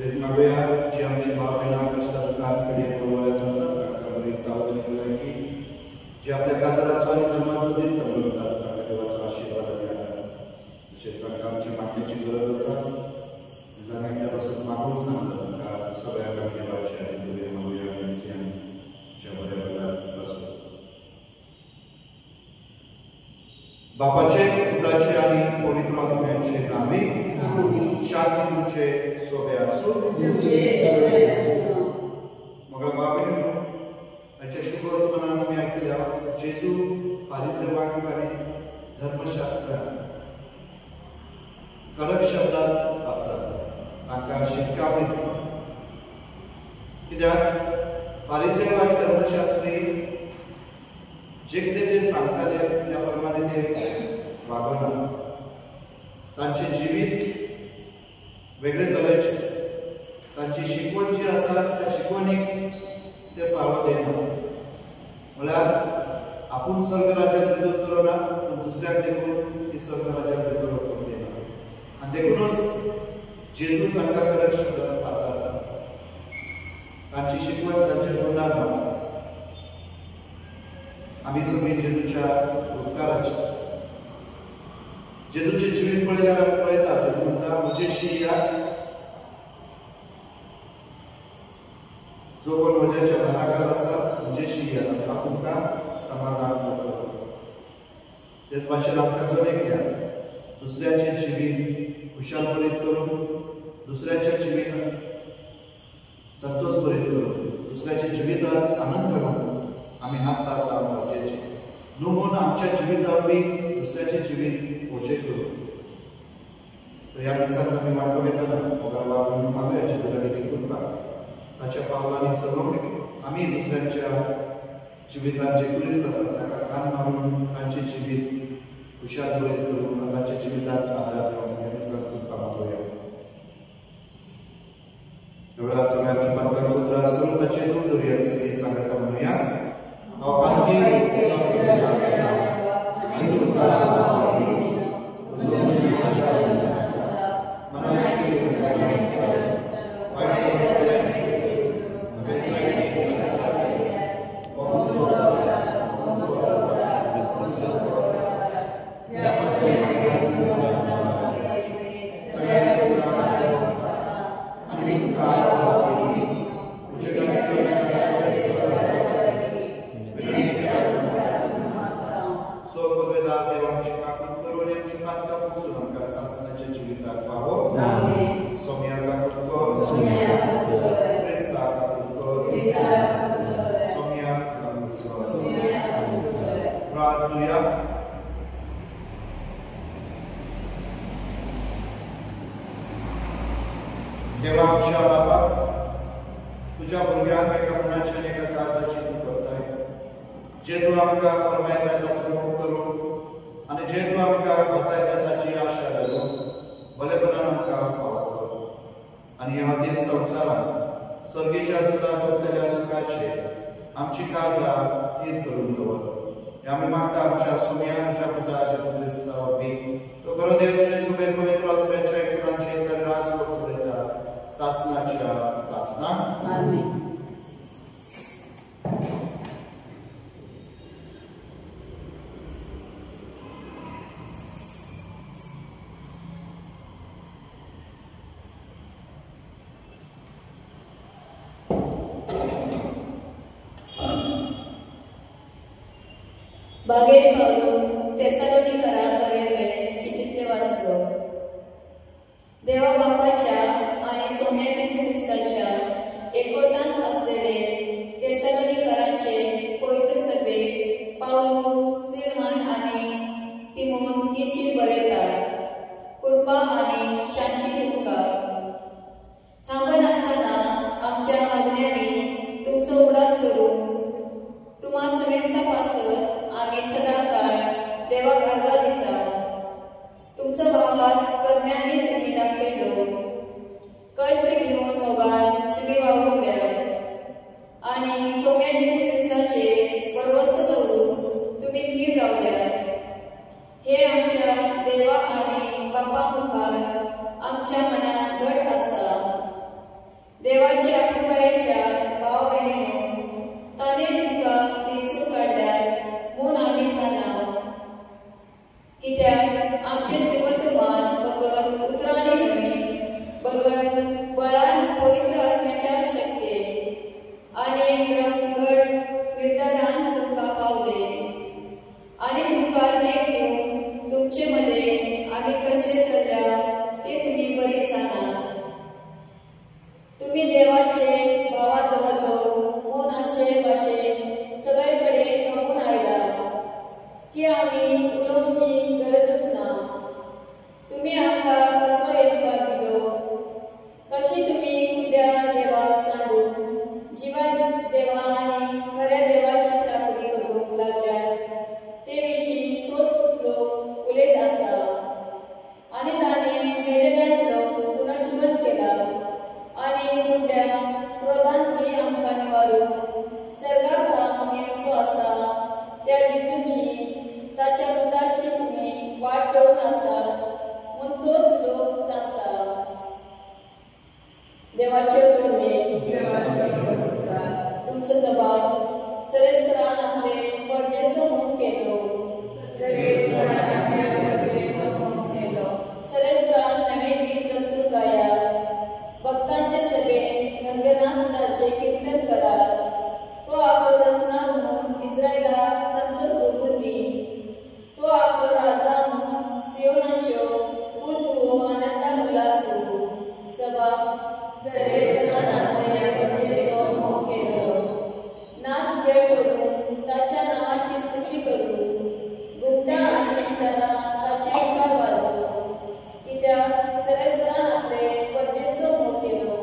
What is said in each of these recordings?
मागूया जी आमची भावना कष्टांकडे बोलवत असतात तांकां बरी सावधानी केली की जे आपल्या कातराचो आनी धर्माचो दीस समजतात तांकां देवाचो आशीर्वाद मेळटा तशेंच तांकां आमची मागण्याची गरज आसा जाण्या पासून मागूंक सांगता तांकां सगळ्या देवाच्या आनी मागूया मेसियाच्या बऱ्या वेळार बसो बापाचे पुत्राचे आणि पवित्र आत्म्याचे नावे शांती तुमचे सोबे असो मग बाबा याच्या शुभवर्तमानानं मी ऐकल्या जेजू फारिसेवांक आणि धर्मशास्त्रांत कडक शब्दात वाचतात तांकां शिटकावणी कित्याक फारिसेव आनी धर्मशास्त्री जे कितें ते सांगताले त्या प्रमाणे ते वागना तांचे जिवीत वेगळे तरेचे तांची शिकवण जी आसा त्या शिकवणीक ते पावत येना म्हळ्यार आपूण स्वर्ग राज्यांत भितर चलना पूण दुसऱ्याक देखून ती स्वर्ग राज्यांत भितर वचूंक दिना आनी देखूनच जेजू तांकां कडक शब्दांत वाचाता तांची शिकवण तांचे तोंडार ना आमी सगळीं जेजूच्या उपकाराची जेजूचे जिवीत पळयल्यार आमी पळयता जेजू म्हणटा म्हजेशी या जो कोण म्हज्याच्या घराकार आसा म्हजेशी या हांव तुमकां समाधान करतलो तेच भाशेन आमकां चलयल्या दुसऱ्याचें जिवीत खुशाल बरीत करून दुसऱ्याच्या जिवितांत संतोष बरीत करून दुसऱ्याच्या जिवितांत आनंद हाडून आमी हात लावता गरजेचे न्हू म्हूण आमच्या जिवितांत बी दुसऱ्याचें जिवीत ओझे करू तर ह्या दिसांत आमी वांटो घेतना मोगाळ वागून मागल्या जेजुलाची कृपा ताच्या पावलांनी चलून आमी दुसऱ्यांच्या जिवितांत जे कुरीस आसा ताका कान मारून तांचें जिवीत खुशाल बरीत करून तांच्या जिवितांत आदार दिवंक ह्या दिसांत कृपा मागूया वेळार सगळ्यांच्या पातकांचो त्रास करून ताचेर दूख धरुया सगळीं सांगता म्हणुया हांव पातकी आनी तुमकां देवा आमच्या बाबा तुझ्या भुरग्यांक एका मनाची आनी एका काळजाची तूं करताय जे तूं आमकां फरमायता ताचो मोग करून आनी जे तूं आमकां बसायता ताची आशा धरून भलेपणान आमकां फावो कर आनी ह्या खातीर संवसारांत सर्गेच्या सुद्दां तोपलेल्या सुखाचे आमची काळजां थीर करून दवर हे आमी मागता आमच्या सुमयाच्या पुता जेजू क्रिस्ता वरवीं तो बरो देव तुजे सगळे पवित्र आत्म्याच्या एकूणांचे तर राज चलयता सासनाच्या सासनाक आमीन बागेत पावलो तेसालोनिकरांपर्यंत चिठीतले वाचलो देवा बापाच्या आणि सोम्या जेजू ख्रिस्ताच्या एकवटांत असलेले तेसालोनिकरांचे पवित्र सभेक पावलो सिलवान आणि तिमोन ही चीट बरयतात कृपा आणि शांती तुमकां थांबन आसतना आमच्या मागण्यांनी तुमचो उडास करून तुम्हा समेस्ता पासत आमी सदां काळ देवाक तुम्ही देवाचे भावात दवरलो म्हूण आशे भाशे सगळेकडे कमून आयला की आमी उलोवची गरजूच ना। तुम्ही आमकां कसलो येवकार दिलो, कशी तुम्ही कुड्या देवाक सांडून जिवंत देवा आनी खऱ्या देवाची चाकरी करूंक लागल्यात ते विशीं तोच लोक उलयत आसा। आनी ताणें मेलेल्यांतलो पुनर्जीवन केला आनी कुड्या क्रोधांतली आमकां निवारून सर्गाक लावन येवचो आसा त्या जेजूची ताच्या पुताची तुम्ही वाट पळोवन आसात म्हूण तोच लोक सांगता। देवाचे उतरले तुमचो जबाब सरेस्त्रान आपले परजेचो मोग केलो। सरेस्त्रान नवे गीत रचून गायात, भक्तांचे सभेत गंगनाथाचे कीर्तन करात। तो आपलो रचना म्हणून इस्रायलाक संतोष भोगून दी। तो आपलो राजा म्हणून सियोनाच्यो पुतवो आनंदान उल्हासू। जबाब सरेस्त्रान आपले परजेचो मोग केलो। नाच खेळ करून ताच्या नावाची स्तुती करू, घुमटां आनी सितारा ताचे उपकार वाजोव, कित्याक सरेस्त्रान आपले परजेचो मोग केलो।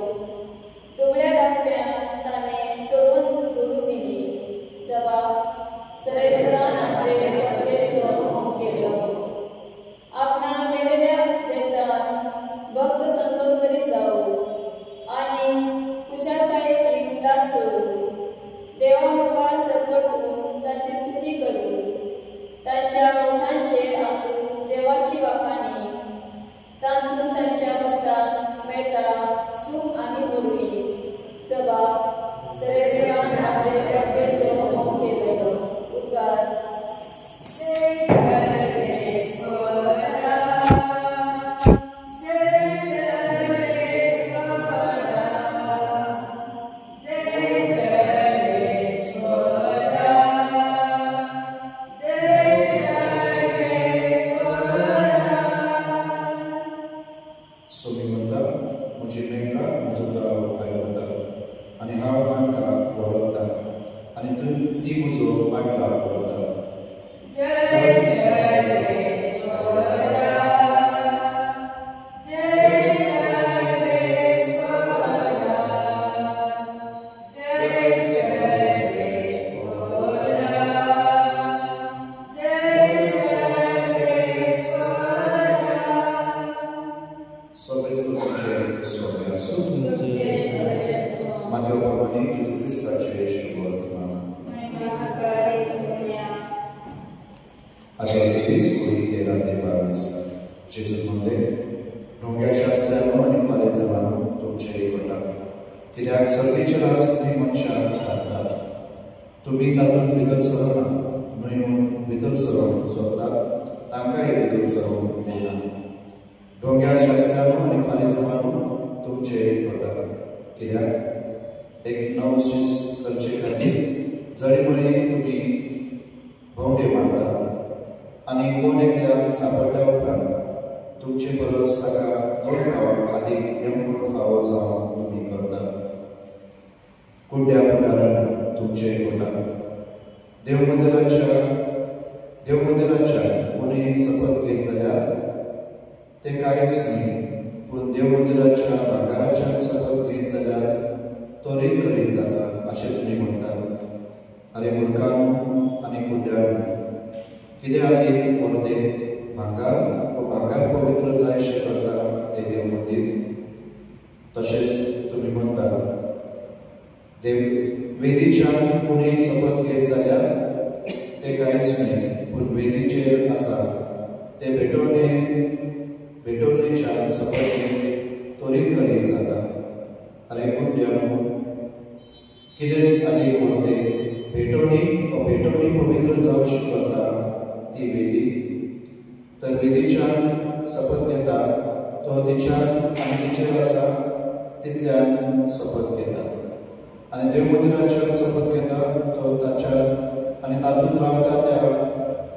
दुबळ्या धाकट्यांक ताणें सोडून जोडून दिली। जबाब सरेस्त्रान आपले परजेचो मोग केलो। आपणा मेलेल्या जैतान भक्त संतोषभरीत जावं आनी कुशालकायेची उल्हास सोडू। देवा मुखार सरपटून ताची स्तुती करू, ताच्या ओठांचेर आसूं देवाची वाखाणी। तातूंत ताच्या भक्तांक मेळटा सूख आनी गोडवी। जबाब सरेस्त्रान आपले परजेचो मोग केलो। उद्गार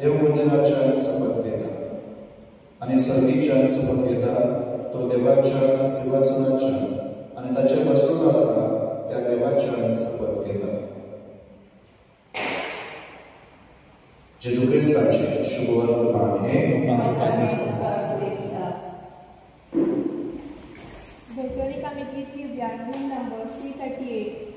देव मंदिराच्या शपथ घेता आणि सर्गीच्या शपथ घेता तो देवाच्या सिंहासनाच्या आणि ताच्या बसून जेजू क्रिस्ताचे शुभवर्तमान हे Catholic Committee Biarpur number C38.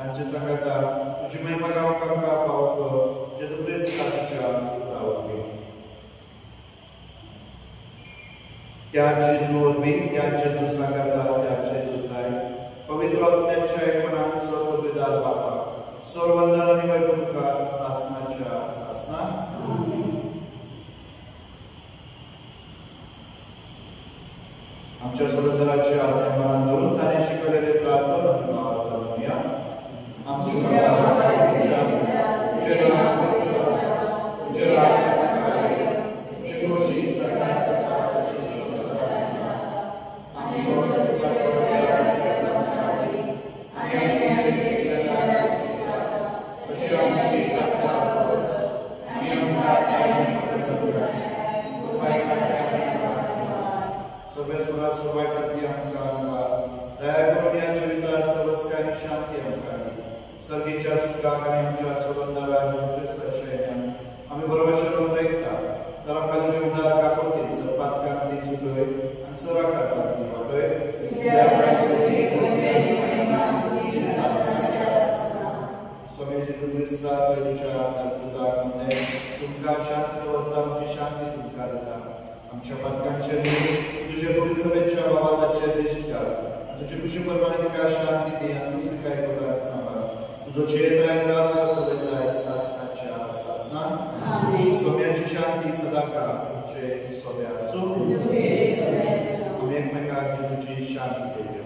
तांचे सांगता तुझी महिमा गावक आमकां फावो जेजू क्रिस्त तुझ्या उतावळी त्या जेजू वरवीं त्या जेजू सांगता त्या जेजू ताय पवित्र आत्म्याच्या एकपणान स्वर्गविदार बापा स्वर्वंदन आनी वैभव तुका सासनाच्या सासना आमच्या सुरंदराची आज्ञा मनात धरून ताणे शिकवलेले प्रार्थना आनी भाव धरूया आमच्या सर्गीच्या सुखाक आणि आमच्या सुगंधाला ख्रिस्ताच्या आम्ही बरोबर शरण रेखता तर आमकां तुझे उदार काकोती सरपातकांतली सुगय आणि सोराकांतली वाटोय स्वामी जेजू क्रिस्ता तुझ्या अद्भुतामध्ये तुमकां शांती दवरता आमची शांती तुमकां दिता आमच्या पातकांचे तुझे पुढील सभेच्या भावाचे दिसता तुझे खुशी प्रमाणे तिका शांती दी आणि दुसरी काय करता सांभाळ तुझो चेताय रासर चलताय सासनाच्या सासना आमेन सोम्याची शांती सदा काळ तुमचे सोम्या असो आम्ही एकमेकांची तुझी शांती देऊ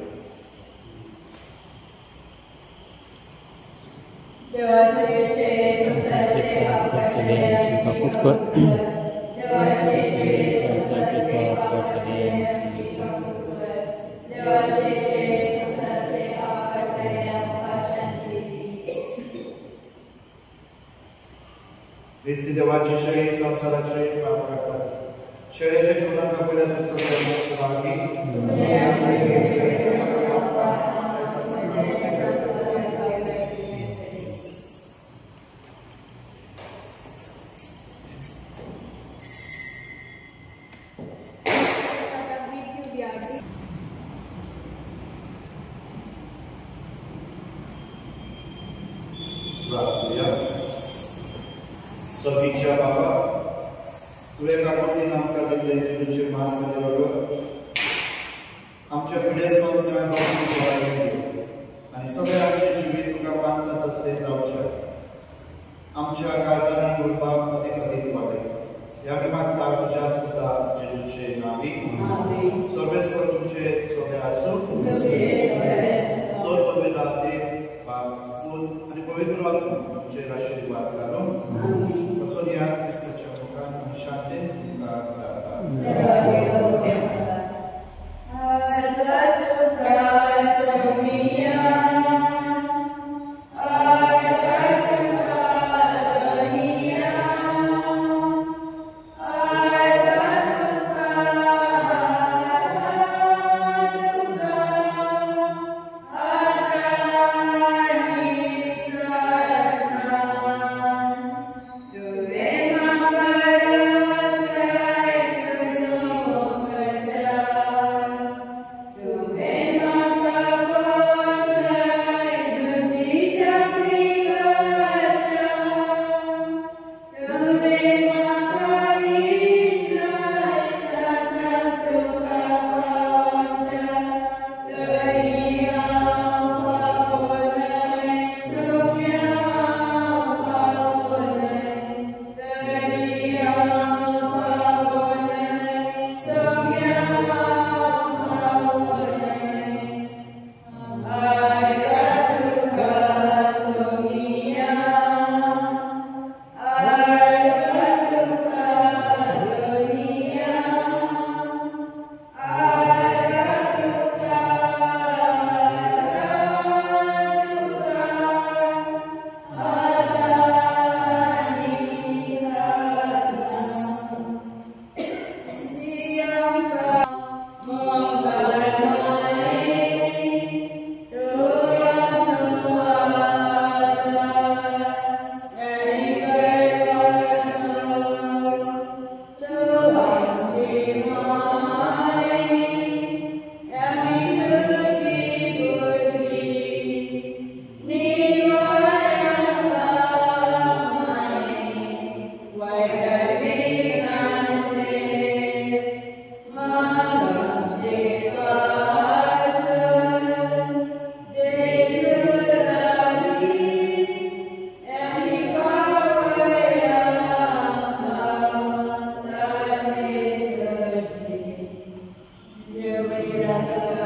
देवाचे संसाराचे पाप करतले देवाचे संसाराचे पाप करतले ख्रिस्ती देवाची शरीर संसाराचे पाप करतात शरीराच्या जीवनात आपल्याला सहभागी सर्गीच्या बाबा तुवें काकोतीन आमकां दिल्ले जेजूचे महासाले बरोबर आमच्या पिढेसावन आनी सगळे आमचे जिवीत तुका मानता तसले जावचे आमच्या काळजांनी उरपाक अदीक अदीक वाडय ह्या मी मागता तुझ्या सुद्धा जेजूचे नावी सर्वेस्वर तुमचे सोबे आसूं सोर पदवीदार देव बाप पूत आनी पवित्र आत्मा तुमचे आशीर्वाद घालून वचून या क्रिस्ताच्या मुखान आनी शांतीन तुमकां धाडटा Amen.